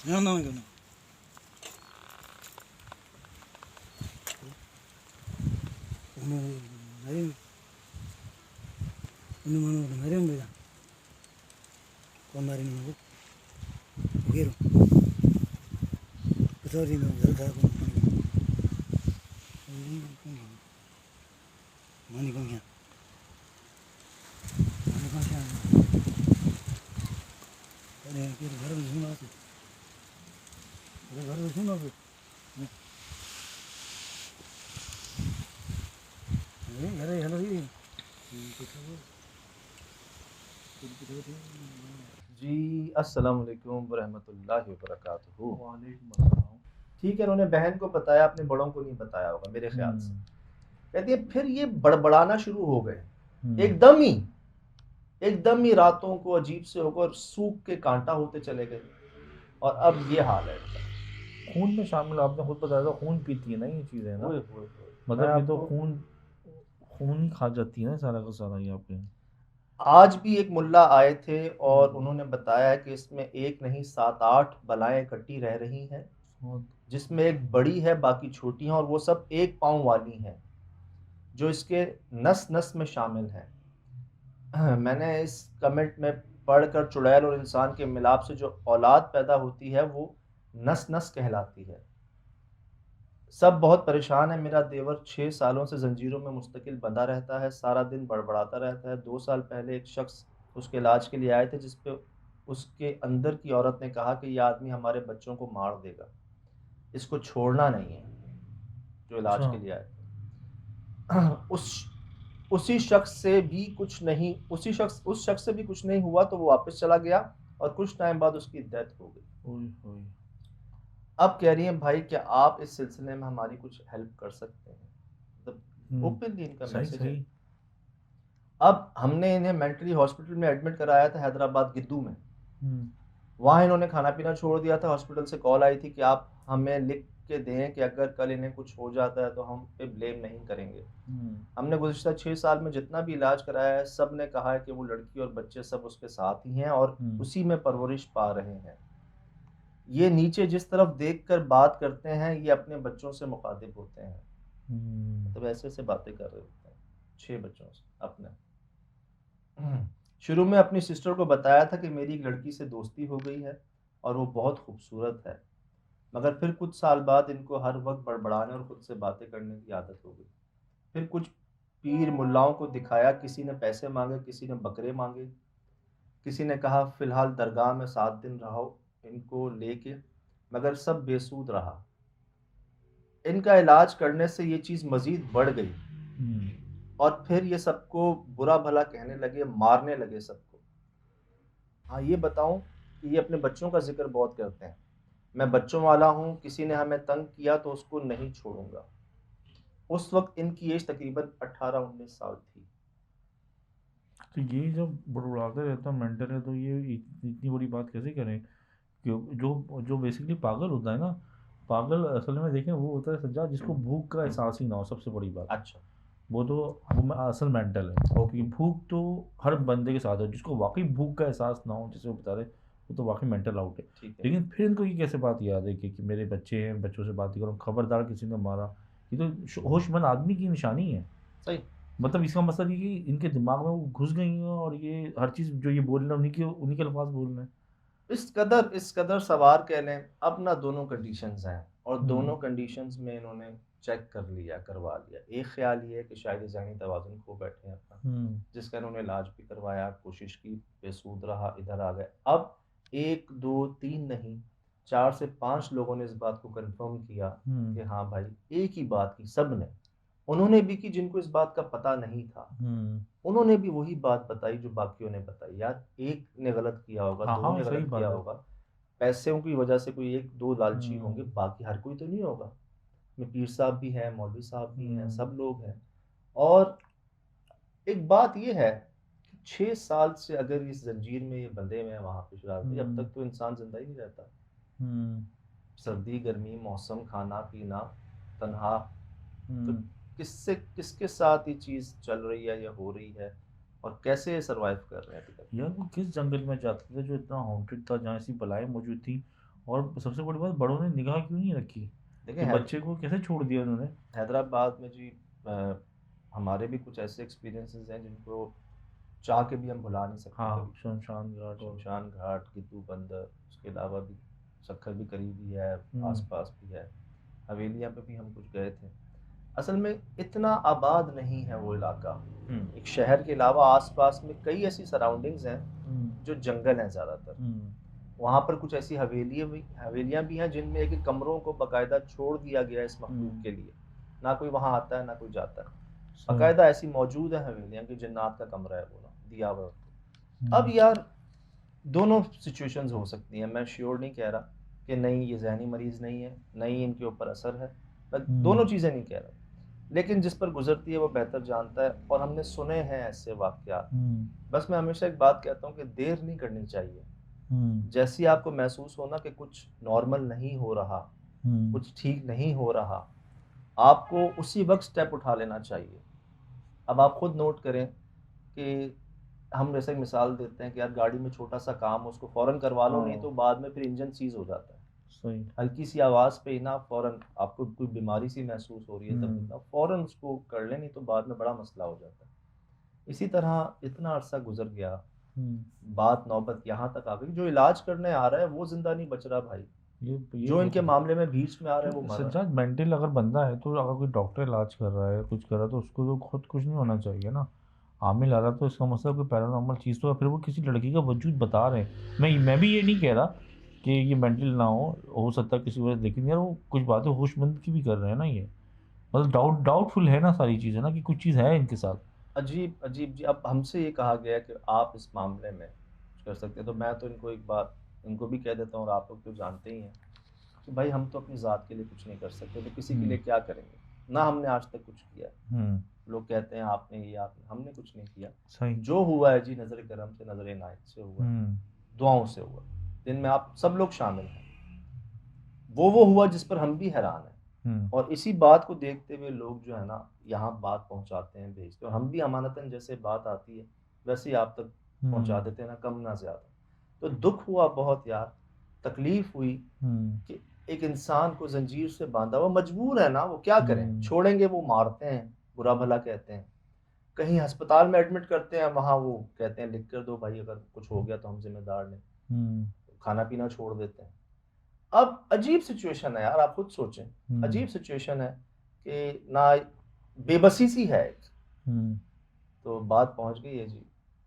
No. जी अस्सलाम वालेकुम रहमतुल्लाहि व बरकातुहू। वालेकुम अस्सलाम। ठीक है, उन्होंने बहन को बताया, अपने बड़ों को नहीं बताया होगा मेरे ख्याल से। कहती है फिर ये बड़बड़ाना शुरू हो गए, एकदम ही रातों को अजीब से होकर सूख के कांटा होते चले गए, और अब ये हाल है इनका। खून में शामिल, आपने खुद बताया था, खून पीती है ना ये चीज़ें ना, ओए होए होए। मतलब ये तो खून खून ही खा जाती है ना सारा का सारा ये आपके। आज भी एक मुल्ला आए थे और उन्होंने बताया कि इसमें एक नहीं 7-8 बलाएं इकट्ठी रह रही हैं, जिसमें एक बड़ी है, बाकी छोटी हैं, और वो सब एक पाँव वाली हैं जो इसके नस नस में शामिल हैं। मैंने इस कमेंट में पढ़कर चुड़ैल और इंसान के मिलाप से जो औलाद पैदा होती है वो नस नस कहलाती है। सब बहुत परेशान है। मेरा देवर 6 सालों से जंजीरों में मुस्तकिल बंधा रहता है, सारा दिन बड़बड़ाता रहता है। 2 साल पहले एक शख्स उसके इलाज के लिए आए थे, जिस पे उसके अंदर की औरत ने कहा कि यह आदमी हमारे बच्चों को मार देगा, इसको छोड़ना नहीं है, जो इलाज के लिए आए थे। उसी शख्स से भी कुछ नहीं उस शख्स से भी कुछ नहीं हुआ, तो वो वापस चला गया और कुछ टाइम बाद उसकी डेथ हो गई। अब कह रही हैं भाई क्या आप इस सिलसिले में हमारी कुछ हेल्प कर सकते हैं, मतलब ओपनली इनका मैसेज है। अब हमने इन्हें मेंटली हॉस्पिटल में एडमिट कराया था, हैदराबाद गिद्दू में। वहाँ इन्होंने खाना पीना छोड़ दिया था। हॉस्पिटल से कॉल आई थी कि आप हमें लिख के दें कि अगर कल इन्हें कुछ हो जाता है तो हम पे ब्लेम नहीं करेंगे। हमने गुज़िश्ता 6 साल में जितना भी इलाज कराया है, सब ने कहा है कि वो लड़की और बच्चे सब उसके साथ ही हैं और उसी में परवरिश पा रहे हैं। ये नीचे जिस तरफ देखकर बात करते हैं, ये अपने बच्चों से मुखातिब होते हैं, मतलब ऐसे बातें कर रहे होते हैं 6 बच्चों से अपने। शुरू में अपनी सिस्टर को बताया था कि मेरी एक लड़की से दोस्ती हो गई है और वो बहुत खूबसूरत है, मगर फिर कुछ साल बाद इनको हर वक्त बड़बड़ाने और खुद से बातें करने की आदत हो गई। फिर कुछ पीर मुल्लाओं को दिखाया, किसी ने पैसे मांगे, किसी ने बकरे मांगे, किसी ने कहा फिलहाल दरगाह में 7 दिन रहो इनको लेके, मगर सब बेसूद रहा। इनका इलाज करने से ये चीज़ मज़ीद बढ़ गई और फिर ये सबको बुरा भला कहने लगे, मारने लगे सबको। हाँ, ये बताऊं कि ये अपने बच्चों का जिक्र बहुत करते हैं। मैं बच्चों वाला हूँ, किसी ने हमें तंग किया तो उसको नहीं छोड़ूंगा। उस वक्त इनकी एज तकरीबन 18-19 साल थी। तो ये जब बड़बड़ाते रहता मेंटल है तो ये इतनी बड़ी बात कैसे करें? क्यों जो जो बेसिकली पागल होता है ना, पागल असल में देखें वो होता है सज्जाद जिसको भूख का एहसास ही ना हो, सबसे बड़ी बात। अच्छा। वो तो वो असल मेंटल है, क्योंकि भूख तो हर बंदे के साथ है। जिसको वाकई भूख का एहसास ना हो, जैसे वो बता रहे, वो तो वाकई मेंटल आउट है। ठीक है। लेकिन फिर इनको ये कैसे बात याद है कि मेरे बच्चे हैं, बच्चों से बात करो, खबरदार किसी ने मारा। ये तो होशमंद आदमी की निशानी है। सही। मतलब इसका मतलब ये कि इनके दिमाग में वो घुस गई हैं और ये हर चीज़ जो ये बोल रहे हैं उन्हीं के अल्फाज बोल रहे हैं। इस कदर सवार कह लें। अब ना दोनों कंडीशंस हैं और दोनों कंडीशंस में इन्होंने चेक कर लिया, करवा लिया। एक ख्याल ये है कि शायद ज़हनी तवाज़ुन खो बैठे हैं अपना, जिसका इन्होंने इलाज भी करवाया, कोशिश की, बेसूद रहा, इधर आ गए। अब 1 2 3 नहीं, 4 से 5 लोगों ने इस बात को कंफर्म किया कि हाँ भाई एक ही बात की सब ने, उन्होंने भी की जिनको इस बात का पता नहीं था, उन्होंने भी वही बात बताई जो बाकियों ने बताई। यार एक ने गलत किया होगा, हाँ दो हाँ ने सही गलत बात किया है। होगा, पैसों की वजह से कोई एक दो लालची होंगे, हम्म बाकी हर कोई तो नहीं होगा। में पीर साहब भी हैं, मौलवी साहब भी हैं, सब हम्म लोग हैं। और एक बात ये है कि 6 साल से अगर इस जंजीर में ये बंधे हुए हैं वहां पे शरारती, अब हम्म तक तो इंसान जिंदा ही नहीं रहता। हम्म सर्दी गर्मी मौसम खाना पीना तन्हा, तो हम्म। किससे किसके साथ ये चीज चल रही है या हो रही है और कैसे सरवाइव कर रहे हैं अभी तक। यार वो किस जंगल में जाते थे जो इतना हॉन्टेड था, जहाँ ऐसी बलाएं मौजूद थी, और सबसे बड़ी बात, बड़ों ने निगाह क्यों नहीं रखी देखें कि बच्चे को कैसे छोड़ दिया उन्होंने। हैदराबाद में जी हमारे भी कुछ ऐसे एक्सपीरियंसेस हैं जिनको चाह के भी हम भुला नहीं सकते हाँ, कभी। शमशान घाट और शमशान घाट, गिद्धू बंदर, उसके अलावा भी सक्खर भी करीब ही है, हम्म आसपास भी है, हवेलियाँ पे भी हम कुछ गए थे। असल में इतना आबाद नहीं है वो इलाका, हम्म एक शहर के अलावा आसपास में कई ऐसी सराउंडिंग्स हैं हम्म जो जंगल हैं ज़्यादातर। हम्म वहाँ पर कुछ ऐसी हवेलियाँ भी हैं जिनमें एक एक कमरों को बाकायदा छोड़ दिया गया है इस मखलूक के लिए। ना कोई वहाँ आता है ना कोई जाता है, सही। बाकायदा ऐसी मौजूद है हवेलियाँ कि जन्नात का कमरा है वो ना दिया हुआ है उनको। अब हम्म यार दोनों सिचुएशंस हो सकती हैं, मैं श्योर नहीं कह रहा कि नहीं ये जहनी मरीज़ नहीं है, नहीं इनके ऊपर असर है, मैं दोनों चीज़ें नहीं कह रहा, लेकिन जिस पर गुजरती है वो बेहतर जानता है। और हमने सुने हैं ऐसे वाक़यात। हम्म बस मैं हमेशा एक बात कहता हूँ कि देर नहीं करनी चाहिए। हम्म जैसे ही आपको महसूस हो ना कि कुछ नॉर्मल नहीं हो रहा, हम्म कुछ ठीक नहीं हो रहा, आपको उसी वक्त स्टेप उठा लेना चाहिए। अब आप खुद नोट करें कि हम जैसे एक मिसाल देते हैं कि यार गाड़ी में छोटा सा काम हो, उसको फ़ौरन करवा लो, नहीं हाँ तो बाद में फिर इंजन सीज हो जाता है। सही। हल्की सी आवाज़ पे ही ना फ़ौरन आपको कोई बीमारी सी महसूस हो रही है तब भी हम्म ना फ़ौरन उसको कर लें, नहीं तो बाद में बड़ा मसला हो जाता है। इसी तरह इतना अरसा गुजर गया, हम्म बात नौबत यहाँ तक आ गई, जो इलाज करने आ रहा है वो जिंदा नहीं बच रहा भाई, ये जो बहुत इनके है। मामले में बीच में आ रहा है वो तो मर रहा है। सज्जाद, मेंटल अगर बंदा है तो अगर कोई डॉक्टर इलाज कर रहा है, कुछ कर रहा है, तो उसको तो खुद कुछ नहीं होना चाहिए ना। आमिल आ रहा तो इसका मतलब कोई पैरानॉर्मल चीज़ तो है, फिर वो किसी लड़की का वजूद बता रहे हैं। मैं भी ये नहीं कह रहा कि ये मेंटल ना हो सकता है किसी वजह से, लेकिन यार वो कुछ बातें होशमंद की भी कर रहे हैं ना ये। मतलब डाउटफुल है ना सारी चीज़ें ना, कि कुछ चीज़ है इनके साथ। अजीब अजीब जी। अब हमसे ये कहा गया है कि आप इस मामले में कुछ कर सकते हैं, तो मैं तो इनको एक बात इनको भी कह देता हूँ, और आप लोग तो जानते ही हैं कि भाई हम तो अपनी ज़ात के लिए कुछ नहीं कर सकते, तो किसी के लिए हम्म क्या करेंगे। ना हमने आज तक कुछ किया है। हम्म लोग कहते हैं आपने ये आपने, हमने कुछ नहीं किया। सही। जो हुआ है जी नज़र करम से, नज़र इनायत से हुआ है, हम्म दुआओं से हुआ, जिनमें आप सब लोग शामिल हैं। वो हुआ जिस पर हम भी हैरान हैं। हम्म और इसी बात को देखते हुए लोग जो है ना यहाँ बात पहुँचाते हैं, भेजते हैं, और हम भी अमानतन जैसे बात आती है वैसे ही आप तक पहुँचा हम्म देते हैं, ना कम ना ज़्यादा। तो दुख हुआ बहुत यार, तकलीफ़ हुई हम्म कि एक इंसान को जंजीर से बांधा हुआ, मजबूर है ना, वो क्या करें, हम्म छोड़ेंगे वो मारते हैं, बुरा भला कहते हैं, कहीं अस्पताल में एडमिट करते हैं, वहाँ वो कहते हैं लिख कर दो भाई, अगर कुछ हो गया तो हम जिम्मेदार नहीं, हम्म खाना पीना छोड़ देते हैं। अब अजीब सिचुएशन है यार, आप खुद सोचें, हम्म अजीब सिचुएशन है कि ना, बेबसी सी है एक। हम्म तो बात पहुंच गई है जी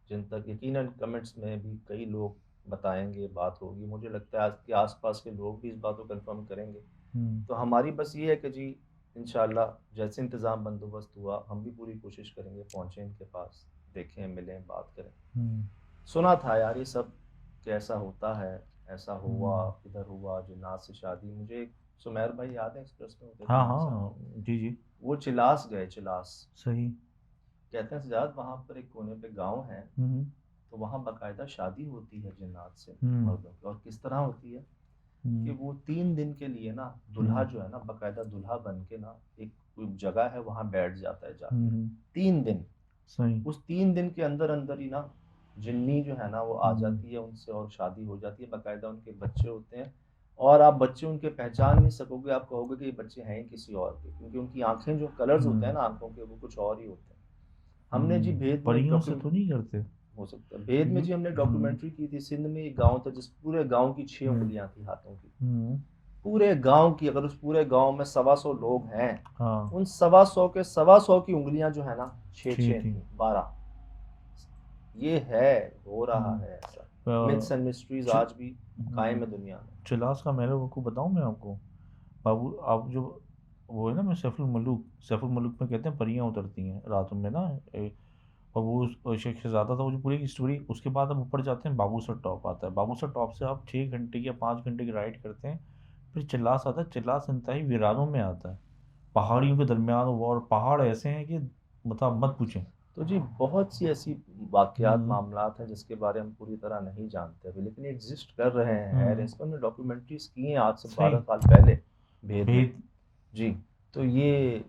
जिन तक, यकीनन कमेंट्स में भी कई लोग बताएंगे, बात होगी, मुझे लगता है आज के आसपास के लोग भी इस बात को कंफर्म करेंगे। हम्म तो हमारी बस ये है कि जी इंशाल्लाह जैसे इंतज़ाम बंदोबस्त हुआ हम भी पूरी कोशिश करेंगे, पहुँचें इनके पास, देखें, मिलें, बात करें। हम्म सुना था यार ये सब कैसा होता है, ऐसा हुआ, हम्म। इधर हुआ, जिन्नात से शादी। मुझे एक सुमेर भाई याद है, एक्सप्रेस में होते थे हाँ हमारे साथ, हाँ जी जी। वो चिलास गए, चिलास। सही। कहते हैं सजाद वहाँ पर एक कोने पे गांव है, हम्म तो वहाँ बाकायदा शादी होती है जिन्नात से हम्म मर्दों की। और किस तरह होती है कि हम्म वो 3 दिन के लिए ना दुल्हा जो है ना बाकायदा दुल्हा बन के ना एक कोई जगह है वहाँ बैठ जाता है जाके, हम्म। 3 दिन। सही। उस 3 दिन के अंदर अंदर ही ना जिन्नी जो है ना वो आ हम्म जाती है उनसे, और शादी हो जाती है, बाकायदा उनके बच्चे होते हैं। और आप बच्चे उनके पहचान नहीं सकोगे, आप कहोगे कि ये बच्चे हैं ही किसी और के, क्योंकि उनकी आंखें, जो कलर्स होते हैं हम्म ना आंखों के, वो कुछ और ही होते हैं। हमने जी भेद में एक परियों से तो नहीं करते हो सकता है, भेद में ये। जी हमने हम्म डॉक्यूमेंट्री की थी, सिंध में एक गांव था जिस पूरे गांव की 6 हम्म उंगलियां थी हाथों की। हम्म। पूरे गांव की, अगर उस पूरे गांव में 125 लोग हैं, हाँ, उन 125 के 125 की उंगलियां जो है ना 6 छः 6 थी। थी, 12। ये है, हो रहा हम्म है ऐसा। मिथ्स एंड मिस्ट्रीज आज भी कायम है दुनिया में। चिलास का मैंने आपको बताऊं, मैं आपको बाबू आप जो वो है ना, मैं सैफुल मलूक में कहते हैं परियां उतरती हैं रातों में ना, और वो शेख शहजादा था, वो जो पूरी की स्टोरी। उसके बाद हम ऊपर जाते हैं, बाबूसर टॉप आता है। बाबूसर टॉप से आप 6 घंटे या 5 घंटे की राइड करते हैं, फिर चिल्लास आता है। चिल्लास इंतहाई वीरानों में आता है, पहाड़ियों के दरमियान, और पहाड़ ऐसे हैं कि मतलब मत पूछें। तो जी बहुत सी ऐसी वाक़यात हम्म, मामलात हैं जिसके बारे हम पूरी तरह नहीं जानते अभी, लेकिन एग्जिस्ट कर रहे हैं। है इस पर हमने डॉक्यूमेंट्रीज की हैं आज से सही 12 साल पहले भेद में। भेद। जी, तो ये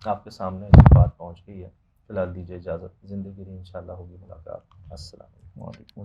आपके सामने ये बात पहुंच गई है। फिलहाल दीजिए इजाज़त, ज़िंदगी रही इंशाल्लाह होगी मुलाकात। अस्सलाम वालेकुम। वालेकुम